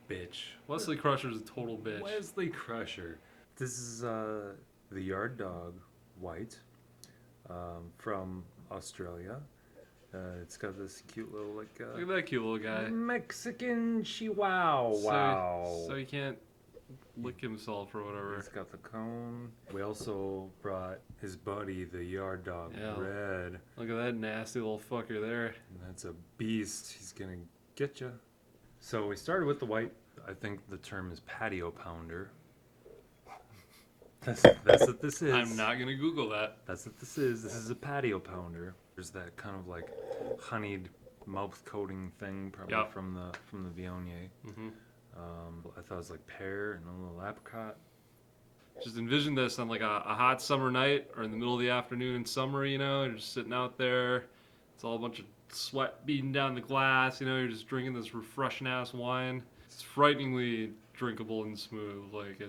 bitch. Wesley Crusher's a total bitch. Wesley Crusher. This is the Yard Dog White from Australia. It's got this cute little Look at that cute little guy. Mexican Chihuahua. So he can't lick himself or whatever. He's got the cone. We also brought his buddy, the Yard Dog Yeah. Red. Look at that nasty little fucker there. And that's a beast. He's gonna get you. So we started with the white. I think the term is patio pounder. That's what this is. I'm not gonna Google that. That's what this is. This is a patio pounder. There's that kind of like honeyed mouth coating thing, probably Yep. from the Viognier. Mm-hmm. I thought it was like pear and a little apricot. Just envision this on like a hot summer night or in the middle of the afternoon in summer, you know, you're just sitting out there. It's all a bunch of sweat beating down the glass, you know, you're just drinking this refreshing ass wine. It's frighteningly drinkable and smooth. Like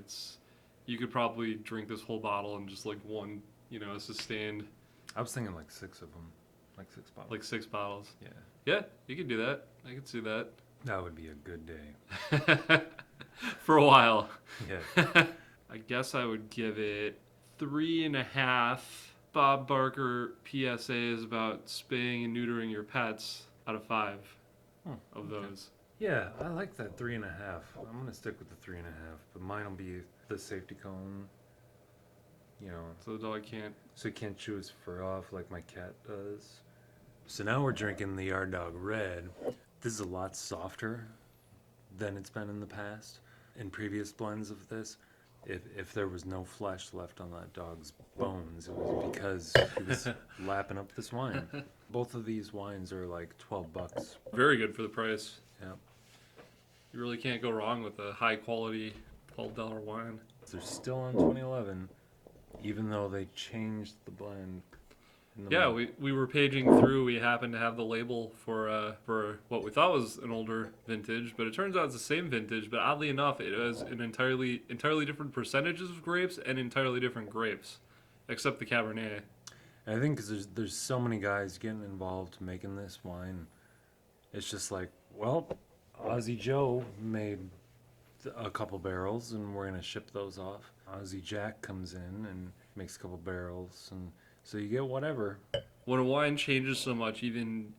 you could probably drink this whole bottle in just like one, you know, sustained. I was thinking like 6 of them, like 6 bottles. Like 6 bottles. Yeah. Yeah, you could do that. I could see that. That would be a good day. For a while. Yeah. I guess I would give it 3.5 Bob Barker PSAs about spaying and neutering your pets out of 5 of those. Yeah, I like that 3.5. I'm gonna stick with the 3.5, but mine will be the safety cone. You know, So the dog can't. so he can't chew his fur off like my cat does. So now we're drinking the Yard Dog Red. This is a lot softer than it's been in the past. In previous blends of this, if there was no flesh left on that dog's bones, it was because he was lapping up this wine. Both of these wines are like $12. Very good for the price. Yeah. You really can't go wrong with a high quality $12 wine. They're still on 2011, even though they changed the blend. Yeah, we were paging through. We happened to have the label for what we thought was an older vintage, but it turns out it's the same vintage. But oddly enough, it has an entirely different percentages of grapes and entirely different grapes, except the Cabernet. And I think because there's so many guys getting involved making this wine, it's just like, well, Aussie Joe made a couple barrels, and we're gonna ship those off. Aussie Jack comes in and makes a couple barrels, and so you get whatever. When a wine changes so much, even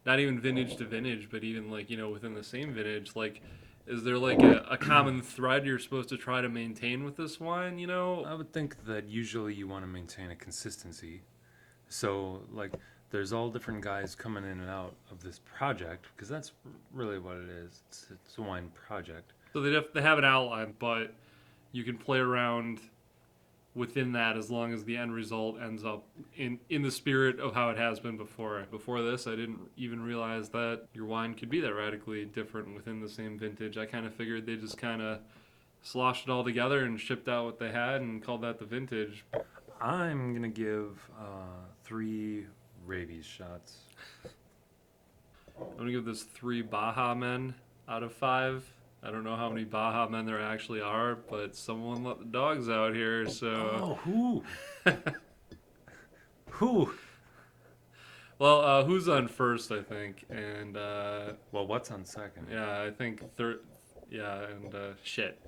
not even vintage to vintage, but even like, you know, within the same vintage, like, is there like a common thread you're supposed to try to maintain with this wine, you know? I would think that usually you want to maintain a consistency. So, like, there's all different guys coming in and out of this project, because that's really what it is. It's a wine project. So they have an outline, but you can play around within that as long as the end result ends up in the spirit of how it has been before. Before this, I didn't even realize that your wine could be that radically different within the same vintage. I kind of figured they just kind of sloshed it all together and shipped out what they had and called that the vintage. I'm going to give 3 rabies shots. I'm going to give this 3 Baja Men out of 5. I don't know how many Baja Men there actually are, but someone let the dogs out here, so... Oh, who? Who? Well, who's on first, I think, and... Well, what's on second? Yeah, I think third... Yeah, and shit.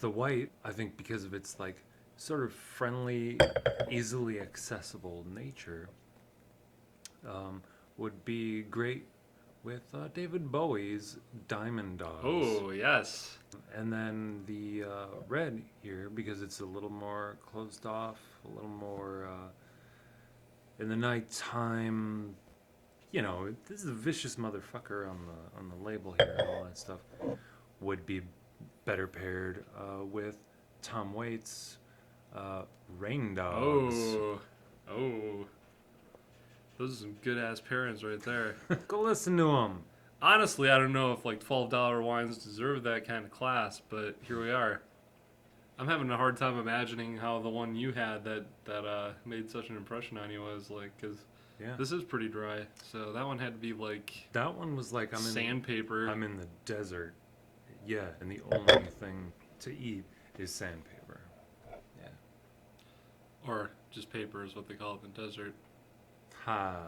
The white, I think because of its, like, sort of friendly, easily accessible nature, would be great with David Bowie's Diamond Dogs. Oh, yes. And then the red here, because it's a little more closed off, a little more in the nighttime. You know, this is a vicious motherfucker on the label here and all that stuff. Would be better paired with Tom Waits' Rain Dogs. Oh. Those are some good-ass pairings right there. Go listen to them. Honestly, I don't know if like $12 wines deserve that kind of class, but here we are. I'm having a hard time imagining how the one you had that made such an impression on you was like, because this is pretty dry. So that one had to be like that one was like sandpaper. I'm in the desert. Yeah, and the only thing to eat is sandpaper. Yeah. Or just paper is what they call it in the desert. Ha.